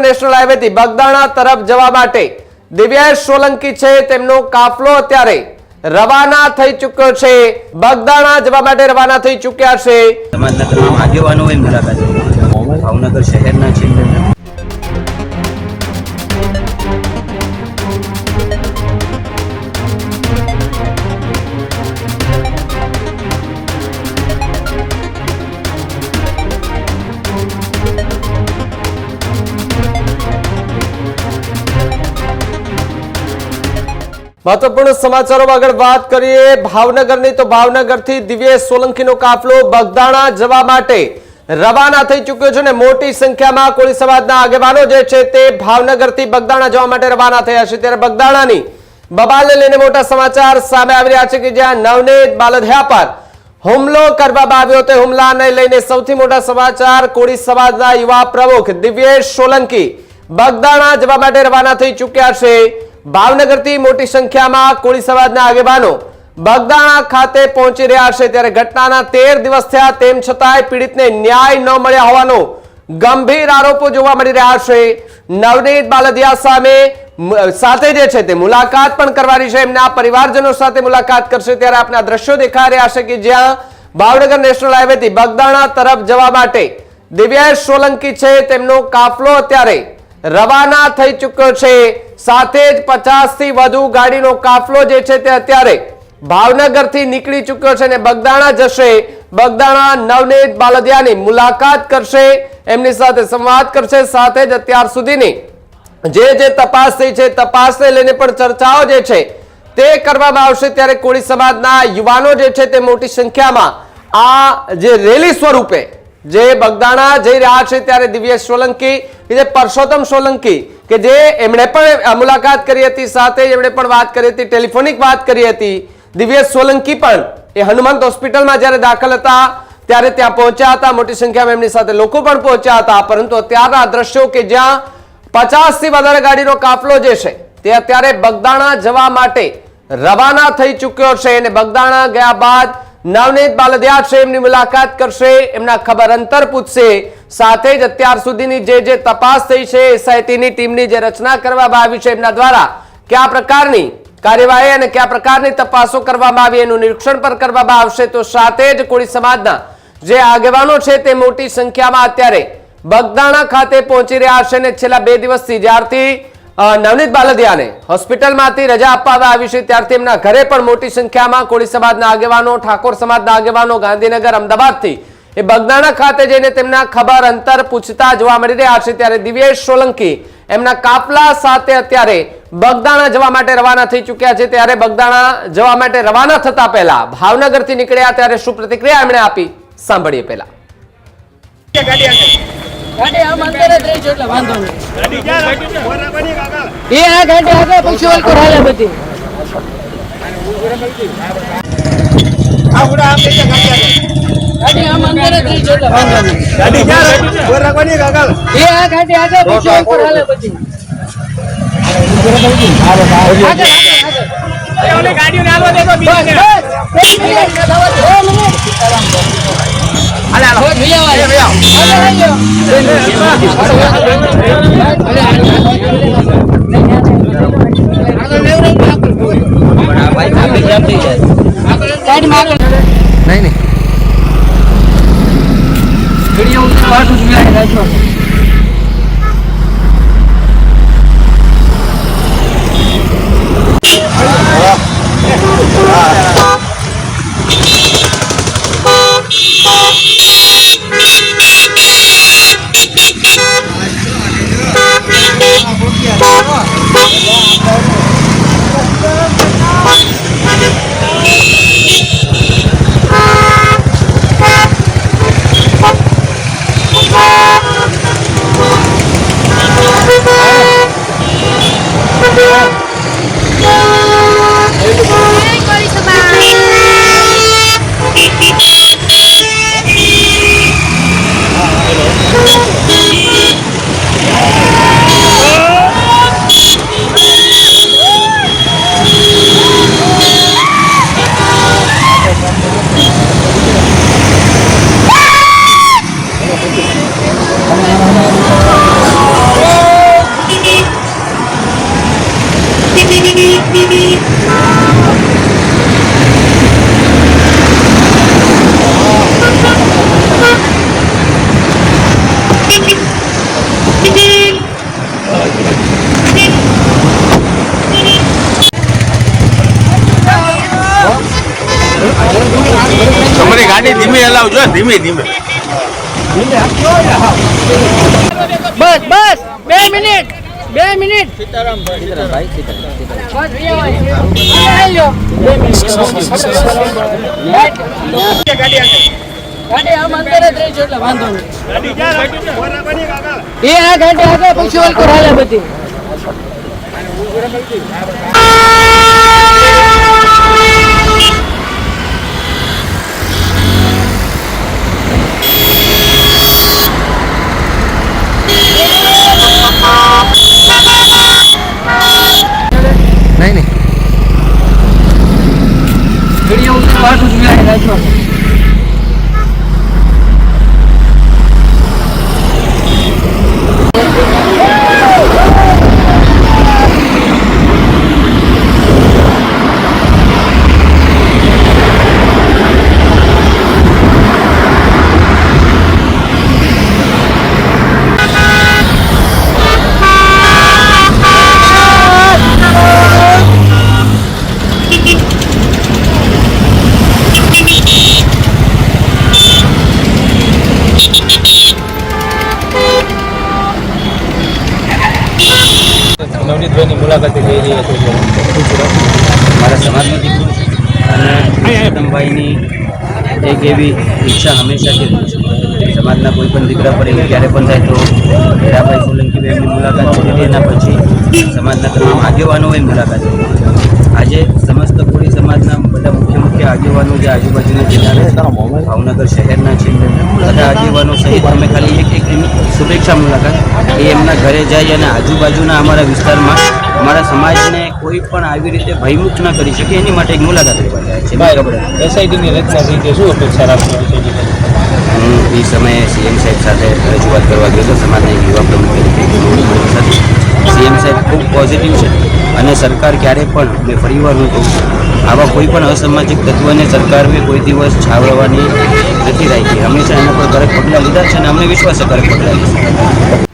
National હાઈવેથી Bagdana તરફ જવા માટે દિવ્યેશ સોલંકી છે તેમનો કાફલો અત્યારે રવાના થઈ ચૂક્યો છે। બગદાણા જવા માટે રવાના થઈ ચૂક્યા છે। સમાજના તમામ આગેવાનોએ મુલાકાત લીધી। ભાવનગર શહેરના છે। महत्वपूर्ण समाचारों में आगे बात करिए भावनगर नहीं तो भावनगर थी दिव्યેશ સોલંકીનો કાફલો બગદાણા જવા માટે રવાના થઈ ચૂક્યો છે ને મોટી સંખ્યામાં કોળી સમાજના આગેવાનો જે છે તે ભાવનગરથી બગદાણા જવા માટે રવાના થયા છે। ત્યારે બગદાણાની બબાલને લઈને મોટા સમાચાર સામે આવી રહ્યા છે કે જ્યાં નવનીત બાલદિયા પર હુમલો કરવામાં આવ્યો તે હુમલાને લઈને સૌથી મોટા સમાચાર કોળી સમાજના યુવા પ્રમુખ દિવ્યેશ સોલંકી બગદાણા જવા માટે રવાના થઈ ચૂક્યા છે। ભાવનગરથી મોટી સંખ્યામાં કોળી સમાજના આગેવાનો બગદાણા ખાતે પહોંચી રહ્યા છે। ત્યારે ઘટનાના 13 દિવસ થયા તેમ છતાંય પીડિતને ન્યાય ન મળ્યા હોવાનો ગંભીર આરોપો જોવા મળી રહ્યા છે। નવનીત બાલદિયા સાથે જે છે તે મુલાકાત પણ કરવાની છે, એમના પરિવારજનો સાથે મુલાકાત કરશે। ત્યારે આપના દ્રશ્યો દેખાઈ રહ્યા છે કે જ્યાં ભાવનગર નેશનલ હાઈવેથી બગદાણા તરફ જવા માટે દિવ્યેશ સોલંકી છે તેમનો કાફલો અત્યારે રવાના થઈ ચૂક્યો છે। સાથે જ 50 થી વધુ ગાડીનો કાફલો જે છે તે અત્યારે ભાવનગરથી નીકળી ચૂક્યો છે અને બગદાણા જશે। બગદાણા નવનીત બાલદિયાની મુલાકાત કરશે, એમની સાથે સંવાદ કરશે। સાથે જ અત્યાર સુધીની જે તપાસ થઈ છે તપાસને લઈને પણ ચર્ચાઓ જે છે તે કરવામાં આવશે। ત્યારે કોળી સમાજના યુવાનો જે છે તે મોટી સંખ્યામાં આ જે રેલી સ્વરૂપે જે બગદાણા જઈ રહ્યા છે ત્યારે દિવ્યેશ સોલંકી જે પરસોત્તમ સોલંકી કે જે એમણે પણ મુલાકાત કરી હતી, સાથે એમણે પણ વાત કરી હતી, ટેલિફોનિક વાત કરી હતી। દિવ્યેશ સોલંકી પણ એ હનુમંત હોસ્પિટલમાં જ્યારે દાખલ હતા ત્યારે ત્યાં પહોંચ્યા હતા, મોટી સંખ્યામાં એમની સાથે લોકો પણ પહોંચ્યા હતા। પરંતુ અત્યારના દ્રશ્યો કે જ્યાં 50 થી વધારે ગાડીનો કાફલો જે છે તે અત્યારે બગદાણા જવા માટે રવાના થઈ ચૂક્યો છે અને બગદાણા ગયા બાદ નવનીત બાલદિયા છે એમની મુલાકાત કરશે, એમના ખબર અંતર પૂછશે। સાથે જ અત્યાર સુધીની જે તપાસ થઈ છે એસઆઈટીની ટીમની જે રચના કરવામાં આવી છે એમના દ્વારા કયા પ્રકારની કાર્યવાહી અને કયા પ્રકારની તપાસો કરવામાં આવી એનું નિરીક્ષણ પણ કરવામાં આવશે। તો સાથે જ કોળી સમાજના જે આગેવાનો છે તે મોટી સંખ્યામાં અત્યારે બગદાણા ખાતે પહોંચી રહ્યા છે અને છેલ્લા 2 દિવસથી જ્યારથી નવનીત બાલદિયાને હોસ્પિટલમાંથી રજા આપવામાં આવી છે ત્યારથી એમના ઘરે પણ મોટી સંખ્યામાં કોળી સમાજના આગેવાનો, ઠાકોર સમાજના આગેવાનો ગાંધીનગર, અમદાવાદથી એ બગદાણા ખાતે જઈને તેમના ખબર અંતર પૂછતા જોવા મળી રહ્યા છે। ત્યારે દિવ્યેશ સોલંકી એમના કાફલા સાથે અત્યારે બગદાણા જવા માટે રવાના થઈ ચૂક્યા છે। ત્યારે બગદાણા જવા માટે રવાના થતા પહેલા ભાવનગરથી નીકળ્યા ત્યારે શું પ્રતિક્રિયા એમણે આપી સાંભળીએ। પહેલા गाड़ी हम अंदर જ રહી છે એટલે વાંધો નહીં। ગાડી ક્યાં રાખી છે? એ આ ગાડી આગળ પછી ઓલ પર હાલે બધી આ ઉડા આમ લઈ જા ગાડી हम अंदर જ રહી છે એટલે વાંધો નહીં। ગાડી ક્યાં રાખી છે? ઓર રાખવાની આગળ એ આ ગાડી આગળ પછી ઓલ પર હાલે બધી આગળ એ ઓલે ગાડીઓ ને આલવા દેજો બીજાને હાલે હાલો ભૈયા એ ભૈયા नहीं नहीं वीडियो पार्ट उसमें आएगा। આવજો ધીમે ધીમે. બસ બસ 2 મિનિટ 2 મિનિટ ગાડી આમ અંદર જ રહી છે એટલે વાંધો નહીં. એ આ ગાડી આગળ પછી ઓલ કરાલે બધી. નહીં નહીં વિડીયો ઉપર પાછું જ રાખજો. નવનીતભાઈની મુલાકાતે જઈ રહ્યા છો. મારા સમાજનો દીકરો છે અને પ્રીતમભાઈની એક એવી ઈચ્છા હંમેશાથી રહી છે. સમાજના કોઈ પણ દીકરા પર એવું ક્યારે પણ થાય તો હીરાભાઈ સોલંકીભાઈની મુલાકાત લીધી. એના પછી સમાજના તમામ આગેવાનોએ મુલાકાત લીધી. આજે સમસ્ત કોળી સમાજના બધા મુખ્ય આગેવાનો જે આજુબાજુના જિલ્લાના ભાવનગર શહેરના છે બધા આગેવાનો સહિત અમે ખાલી એક શુભેચ્છા મુલાકાત એ એમના ઘરે જઈ અને આજુબાજુના અમારા વિસ્તારમાં અમારા સમાજને કોઈ પણ આવી રીતે ભયમુક્ત ન કરી શકે એની માટે એક મુલાકાત લેવા જાય છે. એસઆઈટીની રચના થઈ છે, શું અપેક્ષા રાખશો? હું એ સમયે સીએમ સાહેબ સાથે રજૂઆત કરવા ગયો હતો સમાજના યુવા પ્રમુખ તરીકે. સીએમ સાહેબ ખૂબ પોઝિટિવ છે અને સરકાર ક્યારે પણ મેં ફરીવાર હું કહું છું આવા કોઈ પણ અસામાજિક તત્વને સરકારે કોઈ દિવસ છાવરવાની નથી રાખી. હંમેશા એના પર કડક પગલાં લીધા છે અને અમને વિશ્વાસ છે કડક પગલાં લીધા.